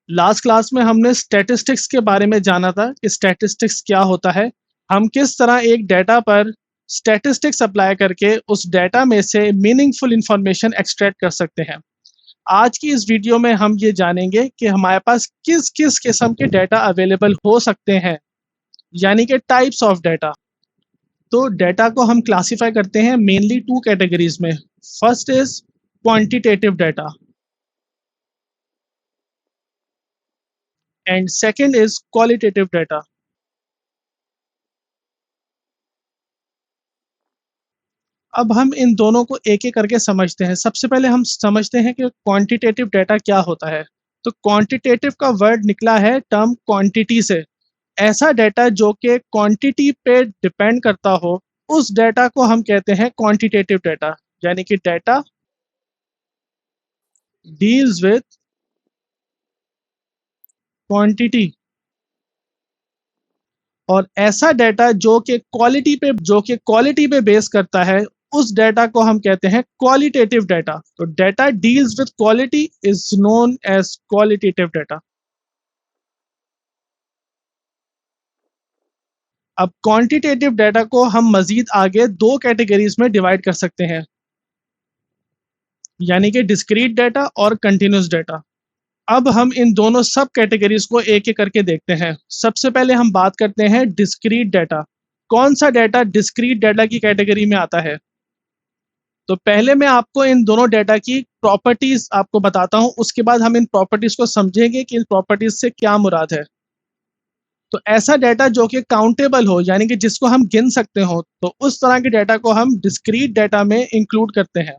Last class में हमने statistics के बारे में जाना था कि स्टैटिस्टिक्स क्या होता है, हम किस तरह एक डेटा पर स्टैटिस्टिक्स अप्लाई करके उस डेटा में से मीनिंगफुल इंफॉर्मेशन एक्सट्रैक्ट कर सकते हैं। आज की इस वीडियो में हम ये जानेंगे कि हमारे पास किस-किस किस्म के डेटा अवेलेबल हो सकते हैं, यानी कि टाइप्स ऑफ डेटा। तो डेटा को हम क्लासिफाई करते हैं मेनली 2 कैटेगरीज में। First is quantitative data and second is qualitative data. अब हम इन दोनों को एक-एक करके समझते हैं। सबसे पहले हम समझते हैं कि क्वांटिटेटिव डेटा क्या होता है। तो क्वांटिटेटिव का वर्ड निकला है टर्म क्वांटिटी से। ऐसा डेटा जो कि क्वांटिटी पे डिपेंड करता हो, उस डेटा को हम कहते हैं क्वांटिटेटिव डेटा। यानी कि डेटा डील्स विद क्वांटिटी। और ऐसा डेटा जो कि क्वालिटी पे बेस करता है, उस डेटा को हम कहते हैं क्वालिटेटिव डेटा। तो data deals with quality is known as qualitative data. अब क्वांटिटेटिव डेटा को हम मजीद आगे 2 कैटेगरीज में डिवाइड कर सकते हैं, यानी कि डिस्क्रीट डेटा और कंटिन्यूस डेटा। अब हम इन दोनों सब कैटेगरीज को एक-एक करके देखते हैं। सबसे पहले हम बात करते हैं डिस्क्रीट डेटा। कौन सा डेटा डिस्क्रीट डेटा की कैटेगरी में आता है? तो पहले मैं आपको इन दोनों डेटा की प्रॉपर्टीज आपको बताता हूं, उसके बाद हम इन प्रॉपर्टीज को समझेंगे कि इन प्रॉपर्टीज से क्या मुराद है। तो ऐसा डेटा जो कि काउंटेबल हो, यानी कि जिसको हम गिन सकते हो, तो उस तरह के डेटा को हम डिस्क्रीट डेटा में इंक्लूड करते हैं।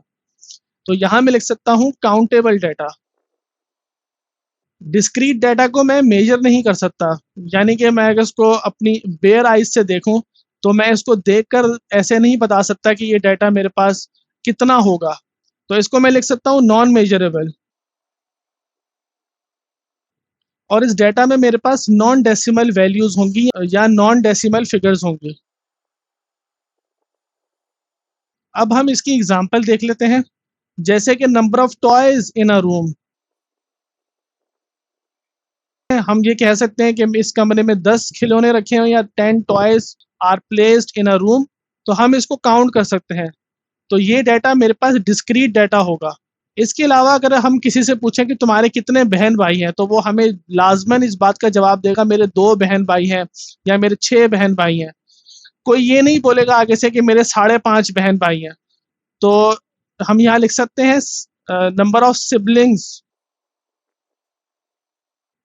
तो यहां मैं लिख सकता हूं काउंटेबल डेटा। डिस्क्रीट डेटा को मैं मेजर नहीं कर सकता, यानी कि मैं अगर इसको अपनी बेयर आइज से देखूं, तो मैं इसको देखकर ऐसे नहीं बता सकता कि ये डेटा मेरे पास कितना होगा। तो इसको मैं लिख सकता हूँ नॉन मेजरेबल। और इस डेटा में मेरे पास नॉन डेसिमल वैल्यूज होंगी या नॉन डेसिमल फिगर्स होंगी। अब हम इसकी एग्जांपल देख लेते हैं, जैसे कि number of toys in a room. हम ये कह सकते हैं कि इस कमरे में 10 खिलौने रखे हैं या 10 toys are placed in a room. तो हम इसको काउंट कर सकते हैं। तो ये डेटा मेरे पास डिस्क्रीट डेटा होगा। इसके अलावा अगर हम किसी से पूछें कि तुम्हारे कितने बहन भाई हैं, तो वो हमें लाजमन इस बात का जवाब देगा मेरे 2 बहन भाई हैं या मेरे 6 बहन भाई हैं। कोई ये नहीं बोलेगा आगे से कि मेरे 5.5 बहन भाई हैं। तो हम यहाँ लिख सकते हैं नंबर ऑफ सिबलिंग्स।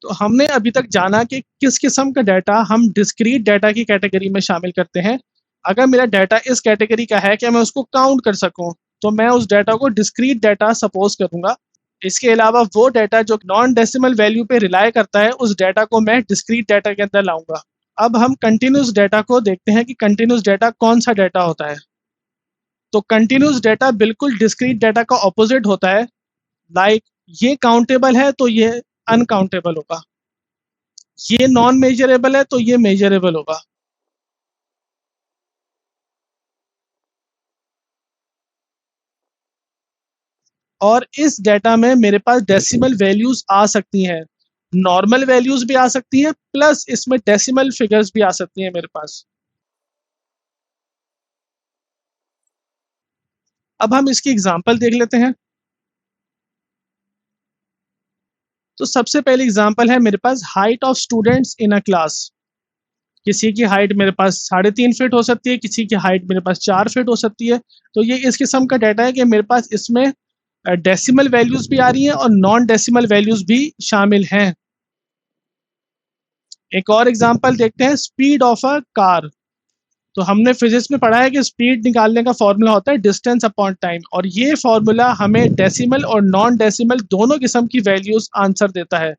तो हमने अभी तक जाना कि किस किस्म का डेटा हम डिस्क्रीट डेटा की कैटेगरी में शामिल करते हैं। अगर मेरा डेटा इस कैटेगरी का है कि मैं उसको काउंट कर सकूं, तो मैं उस डेटा को डिस्क्रीट डेटा सपोज करूंगा। इसके अलावा वो डेटा जो नॉन डेसिमल वैल्यू पे रिलाई करता है, उस डेटा को मैं डिस्क्रीट डेटा के अंदर लाऊंगा। अब हम कंटिन्यूस डेटा को देखते हैं कि कंटिन्यूस डेटा कौन सा डेटा होता है। तो कंटिन्यूस डेटा बिल्कुल डिस्क्रीट डेटा का ऑपोजिट होता है। लाइक ये काउंटेबल है तो ये अनकाउंटेबल होगा, ये नॉन मेजरेबल है तो ये मेजरेबल होगा। और इस डेटा में मेरे पास डेसिमल वैल्यूज आ सकती हैं, नॉर्मल वैल्यूज भी आ सकती हैं, प्लस इसमें डेसिमल फिगर्स भी आ सकती हैं मेरे पास। अब हम इसकी एग्जांपल देख लेते हैं। तो सबसे पहली एग्जांपल है मेरे पास height of students in a class. किसी की हाइट मेरे पास 3.5 फीट हो सकती है, किसी की हाइट मेरे पास 4 फीट हो सकती है। तो ये इस किस्म का डाटा है कि मेरे पास इसमें डेसिमल वैल्यूज भी आ रही हैं और नॉन डेसिमल वैल्यूज भी शामिल हैं। एक और एग्जांपल देखते हैं, स्पीड ऑफ अ कार। तो हमने फिजिक्स में पढ़ा है कि स्पीड निकालने का फॉर्मूला होता है डिस्टेंस अपॉन टाइम, और ये फॉर्मूला हमें डेसिमल और नॉन डेसिमल दोनों किस्म की वैल्यूज आंसर देता है।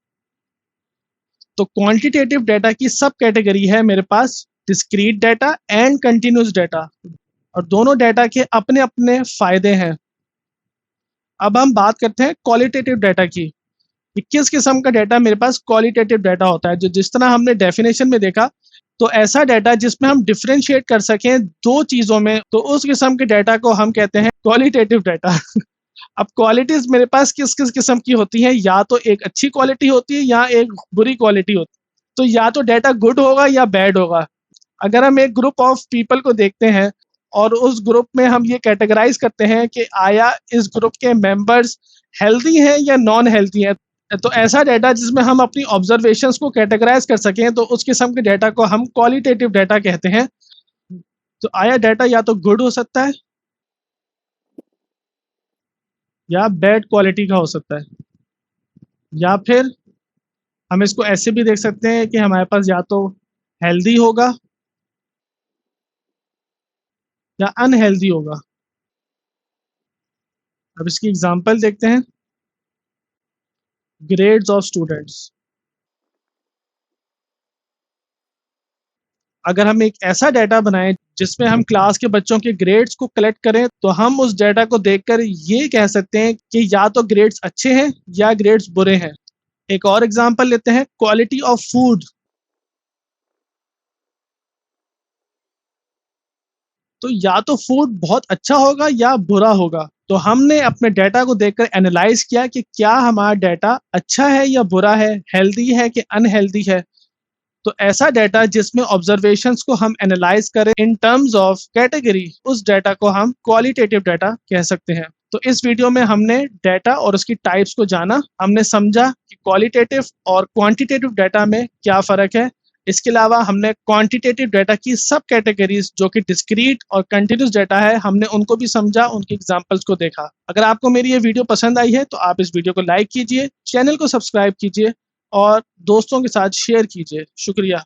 तो क्वांटिटेटिव डेटा की सब कैटेगरी है मेरे पास discrete data and continuous data, और दोनों डेटा के अपने अपने फायदे हैं। अब हम बात करते हैं क्वालिटेटिव डेटा की, कि किस किस्म का डेटा मेरे पास क्वालिटेटिव डेटा होता है। जो जिस तरह हमने डेफिनेशन में देखा, तो ऐसा डेटा जिसमें हम डिफरेंशिएट कर सकें 2 चीज़ों में, तो उस किस्म के डेटा को हम कहते हैं क्वालिटेटिव डेटा। अब क्वालिटीज मेरे पास किस किस किस्म की होती हैं, या तो एक अच्छी क्वालिटी होती है या एक बुरी क्वालिटी होती है। तो या तो डाटा गुड होगा या बैड होगा। अगर हम एक ग्रुप ऑफ पीपल को देखते हैं और उस ग्रुप में हम ये कैटेगराइज करते हैं कि आया इस ग्रुप के मेंबर्स हेल्दी हैं या नॉन हेल्दी हैं, तो ऐसा डाटा जिसमें हम अपनी ऑब्जर्वेशंस को कैटेगराइज कर सकें, तो उस किस्म के डाटा को हम क्वालिटेटिव डाटा कहते हैं। तो आया डाटा या तो गुड हो सकता है या बैड क्वालिटी का हो सकता है, या फिर हम इसको ऐसे भी देख सकते हैं कि हमारे पास या तो हेल्दी होगा या अनहेल्दी होगा। अब इसकी एग्जांपल देखते हैं। Grades of students. अगर हम एक ऐसा डाटा बनाएं जिसमें हम क्लास के बच्चों के ग्रेड्स को कलेक्ट करें, तो हम उस डाटा को देखकर ये कह सकते हैं कि या तो ग्रेड्स अच्छे हैं या ग्रेड्स बुरे हैं। एक और एग्जांपल लेते हैं, क्वालिटी ऑफ फूड। तो या तो फूड बहुत अच्छा होगा या बुरा होगा। तो हमने अपने डाटा को देखकर एनालाइज किया कि क्या हमारा डाटा अच्छा है या बुरा है, हेल्दी है कि अनहेल्दी है। तो ऐसा डाटा जिसमें ऑब्जर्वेशंस को हम एनालाइज करें इन टर्म्स ऑफ कैटेगरी, उस डाटा को हम क्वालिटेटिव डाटा कह सकते हैं। तो इस वीडियो में हमने डाटा और उसकी टाइप्स को जाना, हमने समझा कि क्वालिटेटिव और क्वांटिटेटिव डाटा में क्या फ़र्क है। इसके अलावा हमने क्वांटिटेटिव डाटा की सब कैटेगरीज जो कि डिस्क्रीट और कंटिन्यूस डाटा है, हमने उनको भी समझा, उनकी एग्जांपल्स को देखा। अगर आपको मेरी ये वीडियो पसंद आई है तो आप इस वीडियो को लाइक कीजिए, चैनल को सब्सक्राइब कीजिए और दोस्तों के साथ शेयर कीजिए। शुक्रिया।